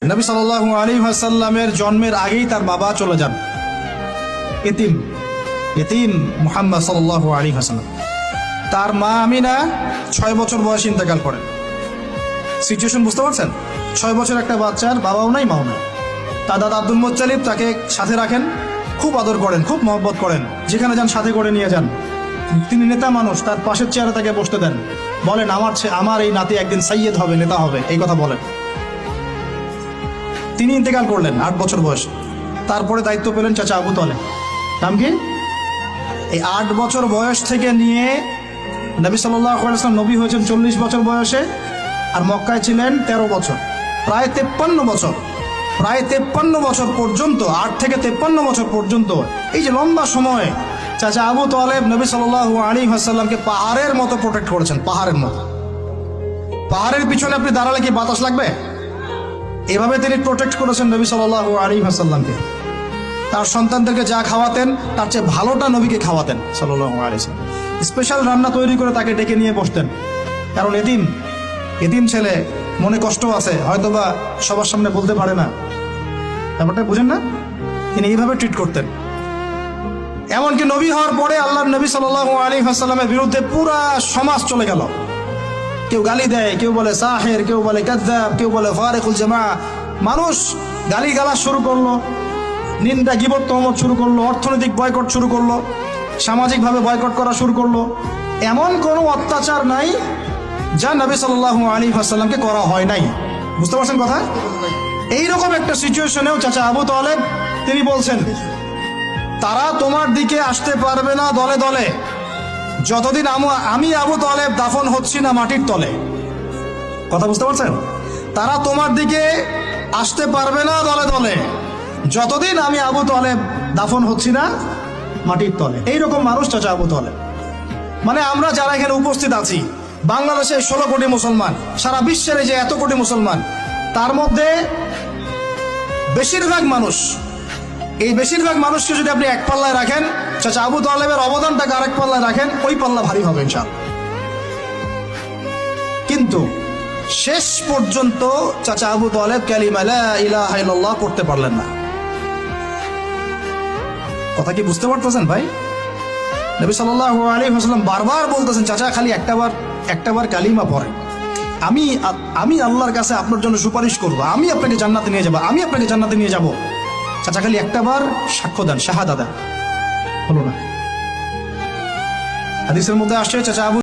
নবী সাল্লাল্লাহু আলাইহি ওয়াসাল্লামের জন্মের আগেই তার বাবা চলে যান, ইতিম মুহাম্মদ সাল্লাল্লাহু আলাইহি ওয়াসাল্লাম। তার মা আমিনা 6 বছর বয়সে ইন্তেকাল করেন। সিচুয়েশন বুঝতে পারছেন? 6 বছর একটা বাচ্চার বাবাও নাই মাও নাই। তার দাদা আব্দুল মুত্তালিব তাকে সাথে রাখেন, খুব আদর করেন, খুব মহব্বত করেন, যেখানে যান সাথে করে নিয়ে যান। তিনি নেতা মানুষ, তার পাশের চেয়ারে তাকে বসতে দেন, বলেন আমার এই নাতি একদিন সাইয়্যেদ হবে, নেতা হবে, এই কথা বলেন। তিনি ইন্তেকাল করলেন 8 বছর বয়সে। তারপরে দায়িত্ব পেলেন চাচা আবু তালেব। নাম কি? এই 8 বছর বয়স থেকে নিয়ে নবী সাল্লাল্লাহু আলাইহি ওয়াসাল্লাম নবী হয়েছেন 40 বছর বয়সে, আর মক্কায় ছিলেন 13 বছর, প্রায় 53 বছর। প্রায় 53 বছর পর্যন্ত, 8 থেকে 53 বছর পর্যন্ত এই যে লম্বা সময় চাচা আবু তালেব নবী সাল্লাল্লাহু আলাইহি ওয়াসাল্লামকে পাহাড়ের মতো প্রোটেক্ট করেছেন, পাহাড়ের মতো। পাহাড়ের পিছনে আপনি দাঁড়ালে কি বাতাস লাগবে? এভাবে তিনি প্রোটেক্ট করেছেন নবী সাল্লাল্লাহু আলাইহি ওয়াসাল্লামকে। তার সন্তানদেরকে যা খাওয়াতেন তার চেয়ে ভালোটা নবীকে খাওয়াতেন সাল্লাল্লাহু আলাইহি ওয়াসাল্লাম। স্পেশাল রান্না তৈরি করে তাকে ডেকে নিয়ে বসতেন, কারণ এতিম ছেলে, মনে কষ্ট আছে, হয়তোবা সবার সামনে বলতে পারে না, ব্যাপারটা বুঝেন না? তিনি এইভাবে ট্রিট করতেন। এমনকি নবী হওয়ার পরে আল্লাহর নবী সাল্লাল্লাহু আলাইহি ওয়াসাল্লামের বিরুদ্ধে পুরা সমাজ চলে গেল। কেউ গালি দেয়, কেউ বলে সাহের, কেউ বলে কাযযাব, কেউ বলে ফারিকুল জামা। মানুষ গালিগালাজ শুরু করলো, নিন্দা গীবত তহমত শুরু করলো, অর্থনৈতিক বয়কট শুরু করলো, সামাজিকভাবে বয়কট করা শুরু করলো। এমন কোনো অত্যাচার নাই যা নবী সাল্লাল্লাহু আলাইহি ওয়াসাল্লামকে করা হয় নাই। বুঝতে পারছেন কথা? এইরকম একটা সিচুয়েশনেও চাচা আবু তালেব তিনি বলছেন, তারা তোমার দিকে আসতে পারবে না দলে দলে যতদিন আমি আবু তালেব দাফন হচ্ছি না মাটির তলে। কথা বুঝতে পারছেন? তারা তোমার দিকে আসতে পারবে না দলে দলে যতদিন আমি আবু তালেব দাফন হচ্ছি না মাটির তলে। এইরকম মানুষ চাচা আবু তালেব। মানে আমরা যারা এখানে উপস্থিত আছি, বাংলাদেশে 16 কোটি মুসলমান, সারা বিশ্বের যে এত কোটি মুসলমান, তার মধ্যে বেশিরভাগ মানুষকে যদি আপনি এক পাল্লায় রাখেন, চাচা আবু তালেবের অবদানটাকে আরেক পাল্লায় রাখেন, ওই পাল্লা ভারী হবে ইনশাআল্লাহ। কিন্তু শেষ পর্যন্ত চাচা আবু তালেব কালিমা লা ইলাহা ইল্লাল্লাহ পড়তে পারলেন না। কথা কি বুঝতে পারতেছেন ভাই? নবী সাল্লাল্লাহু আলাইহি ওয়াসাল্লাম বারবার বলতেছেন, চাচা খালি একটাবার কালিমা পড়েন, আমি আল্লাহর কাছে আপনার জন্য সুপারিশ করব, আমি আপনাকে জান্নাতে নিয়ে যাব, চাচা খালি একটাবার সাক্ষ্য দেন, শাহাদা দেন। হলো না। হাদিসের মধ্যে আসছে চাচা আবু